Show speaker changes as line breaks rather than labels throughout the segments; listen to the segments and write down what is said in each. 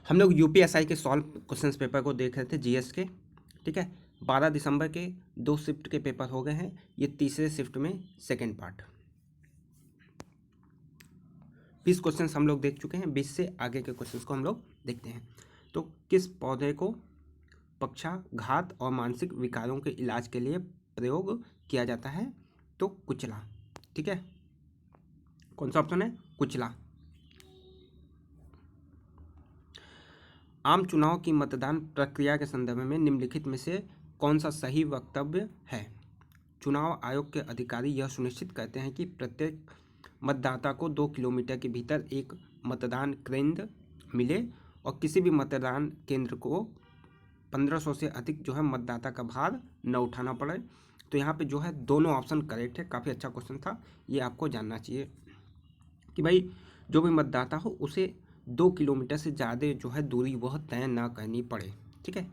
हम लोग यूपीएसआई के सॉल्व क्वेश्चंस पेपर को देख रहे थे जीएस के, ठीक है। 12 दिसंबर के 2 शिफ्ट के पेपर हो गए हैं, ये तीसरे शिफ्ट में सेकेंड पार्ट। 20 क्वेश्चंस हम लोग देख चुके हैं, 20 से आगे के क्वेश्चंस को हम लोग देखते हैं। तो किस पौधे को पक्षाघात और मानसिक विकारों के इलाज के लिए प्रयोग किया जाता है? तो कुचला, ठीक है। कौन सा ऑप्शन है? कुचला। आम चुनाव की मतदान प्रक्रिया के संदर्भ में निम्नलिखित में से कौन सा सही वक्तव्य है? चुनाव आयोग के अधिकारी यह सुनिश्चित करते हैं कि प्रत्येक मतदाता को 2 किलोमीटर के भीतर एक मतदान केंद्र मिले और किसी भी मतदान केंद्र को 1500 से अधिक जो है मतदाता का भार न उठाना पड़े। तो यहाँ पे जो है दोनों ऑप्शन करेक्ट है, काफ़ी अच्छा क्वेश्चन था, ये आपको जानना चाहिए कि भाई जो भी मतदाता हो उसे 2 किलोमीटर से ज़्यादा जो है दूरी वह तय ना करनी पड़े, ठीक है।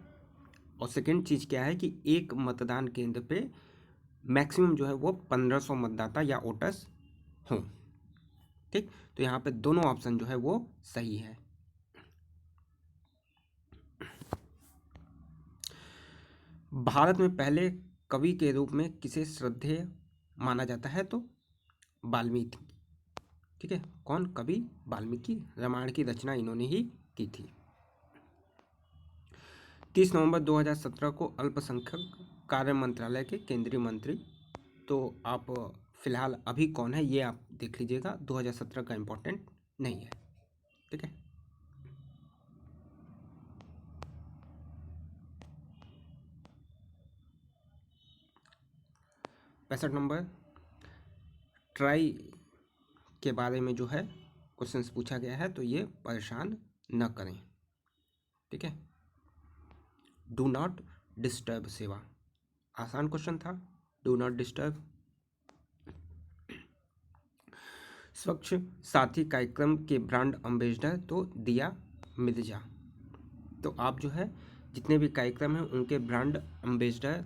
और सेकेंड चीज़ क्या है कि एक मतदान केंद्र पे मैक्सिमम जो है वो 1500 मतदाता या वोटर्स हों, ठीक। तो यहाँ पे दोनों ऑप्शन जो है वो सही है। भारत में पहले कवि के रूप में किसे श्रद्धेय माना जाता है? तो वाल्मीकि, ठीक है। कौन? कवि वाल्मीकि। रामायण की रचना इन्होंने ही की थी। 30 नवंबर 2017 को अल्पसंख्यक कार्य मंत्रालय के केंद्रीय मंत्री, तो आप फिलहाल अभी कौन है ये आप देख लीजिएगा, 2017 का इम्पोर्टेंट नहीं है, ठीक है। पैंसठ नंबर, ट्राई के बारे में जो है क्वेश्चन पूछा गया है, तो ये परेशान न करें, ठीक है। डू नॉट डिस्टर्ब सेवा, आसान क्वेश्चन था, डू नॉट डिस्टर्ब। स्वच्छ साथी कार्यक्रम के ब्रांड एम्बेसडर, तो दिया मिर्जा। तो आप जो है जितने भी कार्यक्रम हैं उनके ब्रांड एम्बेसडर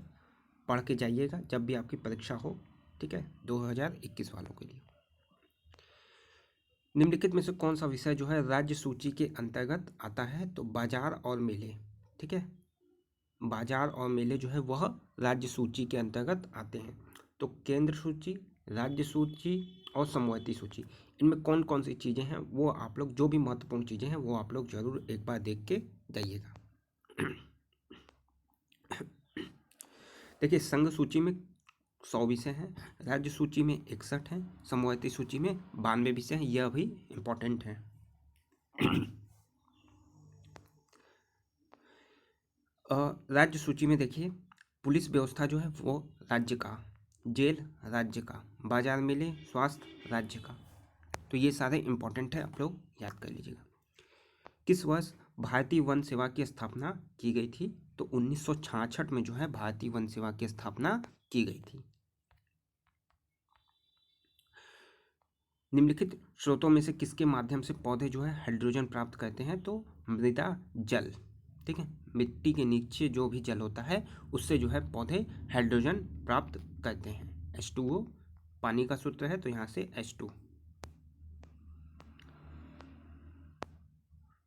पढ़ के जाइएगा जब भी आपकी परीक्षा हो, ठीक है, 2021 वालों के लिए। निम्नलिखित में से कौन सा विषय जो है राज्य सूची के अंतर्गत आता है? तो बाजार और मेले, ठीक है। बाजार और मेले जो है वह राज्य सूची के अंतर्गत आते हैं। तो केंद्र सूची, राज्य सूची और समवर्ती सूची, इनमें कौन कौन सी चीज़ें हैं वो आप लोग, जो भी महत्वपूर्ण चीज़ें हैं वो आप लोग जरूर एक बार देख के जाइएगा। देखिए, संघ सूची में 100 विषय हैं, राज्य सूची में 61 हैं, समवर्ती सूची में 92 विषय हैं, यह भी इम्पोर्टेंट है। राज्य सूची में देखिए, पुलिस व्यवस्था जो है वो राज्य का, जेल राज्य का, बाजार मेले स्वास्थ्य राज्य का, तो ये सारे इम्पोर्टेंट है, आप लोग याद कर लीजिएगा। किस वर्ष भारतीय वन सेवा की स्थापना की गई थी? तो 1966 में जो है भारतीय वन सेवा की स्थापना की गई थी। निम्नलिखित स्रोतों में से किसके माध्यम से पौधे जो है हाइड्रोजन प्राप्त करते हैं? तो मृदा जल, ठीक है। मिट्टी के नीचे जो भी जल होता है उससे जो है पौधे हाइड्रोजन प्राप्त करते हैं। H2O पानी का सूत्र है, तो यहाँ से H2।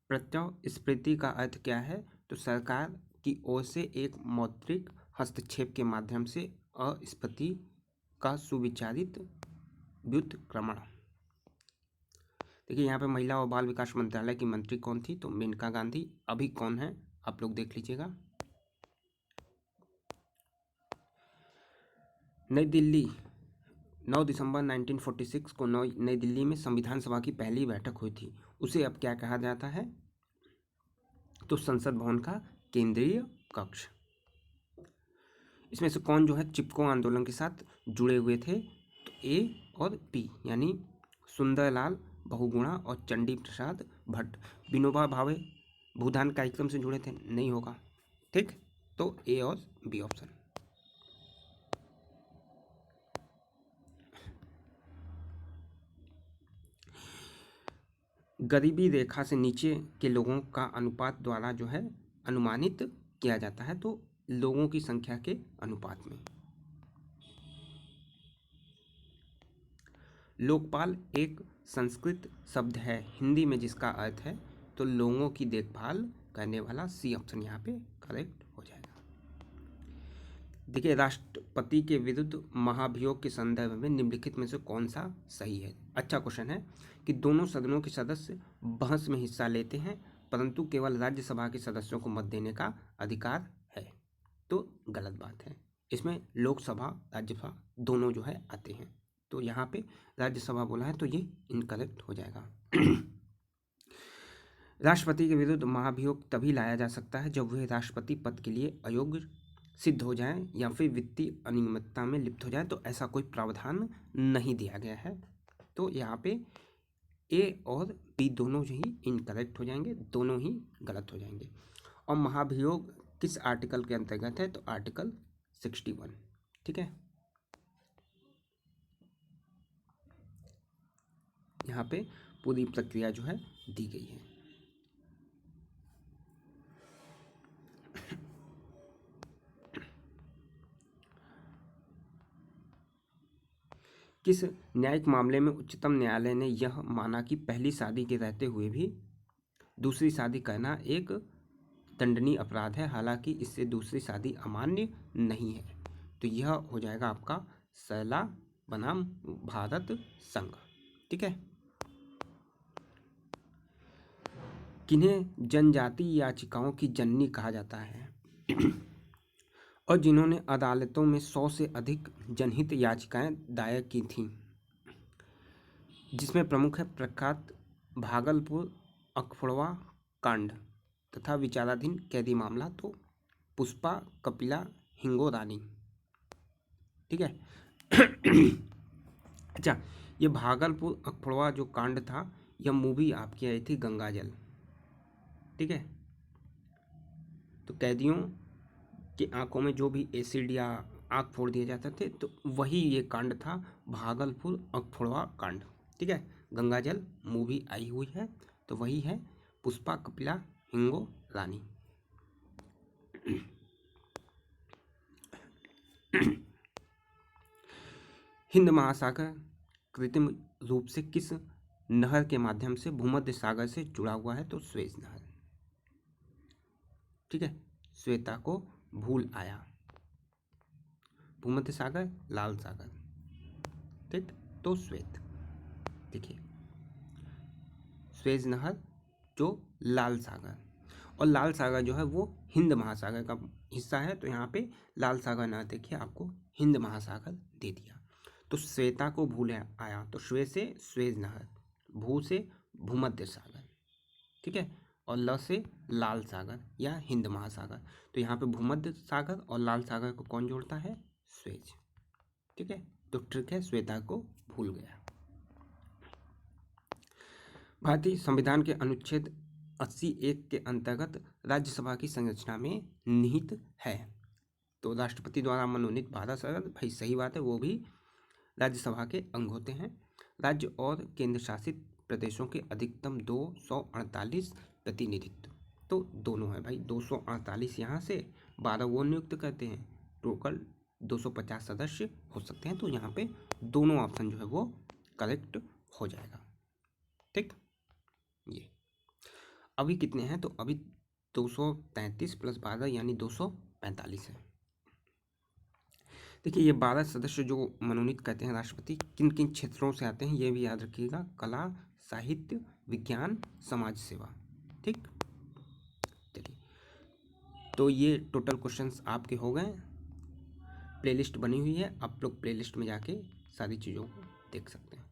प्रत्यास्फीति का अर्थ क्या है? तो सरकार की ओर से एक मौद्रिक हस्तक्षेप के माध्यम से अस्फीति का सुविचारित व्युत्क्रमण। देखिए, यहाँ पे महिला और बाल विकास मंत्रालय की मंत्री कौन थी? तो मेनका गांधी। अभी कौन है आप लोग देख लीजिएगा। नई दिल्ली, 9 दिसंबर 1946 को नई दिल्ली में संविधान सभा की पहली बैठक हुई थी, उसे अब क्या कहा जाता है? तो संसद भवन का केंद्रीय कक्ष। इसमें से कौन जो है चिपको आंदोलन के साथ जुड़े हुए थे? तो ए और बी, यानी सुंदरलाल बहुगुणा और चंडी प्रसाद भट्ट। विनोबा भावे भूदान कार्यक्रम से जुड़े थे? नहीं होगा, ठीक। तो ए और बी ऑप्शन। गरीबी रेखा से नीचे के लोगों का अनुपात द्वारा जो है अनुमानित किया जाता है, तो लोगों की संख्या के अनुपात में। लोकपाल एक संस्कृत शब्द है हिंदी में जिसका अर्थ है तो लोगों की देखभाल करने वाला, सी ऑप्शन यहाँ पे करेक्ट हो जाएगा। देखिए, राष्ट्रपति के विरुद्ध महाभियोग के संदर्भ में निम्नलिखित में से कौन सा सही है। अच्छा क्वेश्चन है कि दोनों सदनों के सदस्य बहस में हिस्सा लेते हैं, परंतु केवल राज्यसभा के सदस्यों को मत देने का अधिकार है, तो गलत बात है। इसमें लोकसभा राज्यसभा दोनों जो है आते हैं, तो यहाँ पे राज्यसभा बोला है, तो ये इनकरेक्ट हो जाएगा। राष्ट्रपति के विरुद्ध महाभियोग तभी लाया जा सकता है जब वह राष्ट्रपति पद के लिए अयोग्य सिद्ध हो जाए या फिर वित्तीय अनियमितता में लिप्त हो जाए, तो ऐसा कोई प्रावधान नहीं दिया गया है, तो यहाँ पे ए और बी दोनों ही इनकरेक्ट हो जाएंगे, दोनों ही गलत हो जाएंगे। और महाभियोग किस आर्टिकल के अंतर्गत है, तो आर्टिकल 61, ठीक है। यहाँ पे पूरी प्रक्रिया जो है दी गई है। किस न्यायिक मामले में उच्चतम न्यायालय ने यह माना कि पहली शादी के रहते हुए भी दूसरी शादी करना एक दंडनीय अपराध है, हालांकि इससे दूसरी शादी अमान्य नहीं है, तो यह हो जाएगा आपका सैला बनाम भारत संघ, ठीक है। किन्हें जनजाति याचिकाओं की जननी कहा जाता है और जिन्होंने अदालतों में 100 से अधिक जनहित याचिकाएं दायर की थीं, जिसमें प्रमुख है प्रख्यात भागलपुर अखफड़वा कांड तथा विचाराधीन कैदी मामला, तो पुष्पा, कपिला, हिंगो रानी, ठीक है। अच्छा, ये भागलपुर अखफड़वा जो कांड था, यह मूवी आपकी आई थी गंगाजल, ठीक है। तो कैदियों की आंखों में जो भी एसिड या आग फोड़ दिए जाते थे, तो वही ये कांड था, भागलपुर अखफड़वा कांड, ठीक है। गंगाजल मूवी आई हुई है, तो वही है पुष्पा, कपिला, हिंगो रानी। हिंद महासागर कृत्रिम रूप से किस नहर के माध्यम से भूमध्य सागर से जुड़ा हुआ है, तो स्वेज नहर, ठीक है। श्वेता को भूल आया, भूमध्य सागर, लाल सागर, ठीक, तो श्वेत, देखिए स्वेज नहर जो लाल सागर, और लाल सागर जो है वो हिंद महासागर का हिस्सा है, तो यहाँ पे लाल सागर नहर देखिए आपको हिंद महासागर दे दिया। तो श्वेता को भूल आया, तो श्वे से स्वेज नहर, भू से भूमध्य सागर, ठीक है, और ल से लाल सागर या हिंद महासागर, तो यहाँ पे भूमध्य सागर और लाल सागर को कौन जोड़ता है, स्वेज, ठीक है। तो ट्रिक है श्वेता को भूल गया। भारतीय संविधान के अनुच्छेद 80(1) के अंतर्गत राज्यसभा की संरचना में निहित है, तो राष्ट्रपति द्वारा मनोनीत भारत सरकार, भाई सही बात है, वो भी राज्यसभा के अंग होते हैं। राज्य और केंद्र शासित प्रदेशों के अधिकतम 248 प्रतिनिधित्व, तो दोनों है भाई, 248 यहाँ से, 12 वो नियुक्त करते हैं, टोटल 250 सदस्य हो सकते हैं, तो यहाँ पे दोनों ऑप्शन जो है वो करेक्ट हो जाएगा, ठीक। ये अभी कितने हैं, तो अभी 233 प्लस 12 यानी 245 है। देखिए, ये 12 सदस्य जो मनोनीत करते हैं राष्ट्रपति, किन किन क्षेत्रों से आते हैं ये भी याद रखिएगा, कला, साहित्य, विज्ञान, समाज सेवा, ठीक। चलिए, तो ये टोटल क्वेश्चंस आपके हो गए। प्लेलिस्ट बनी हुई है, आप लोग प्लेलिस्ट में जाके सारी चीज़ों को देख सकते हैं।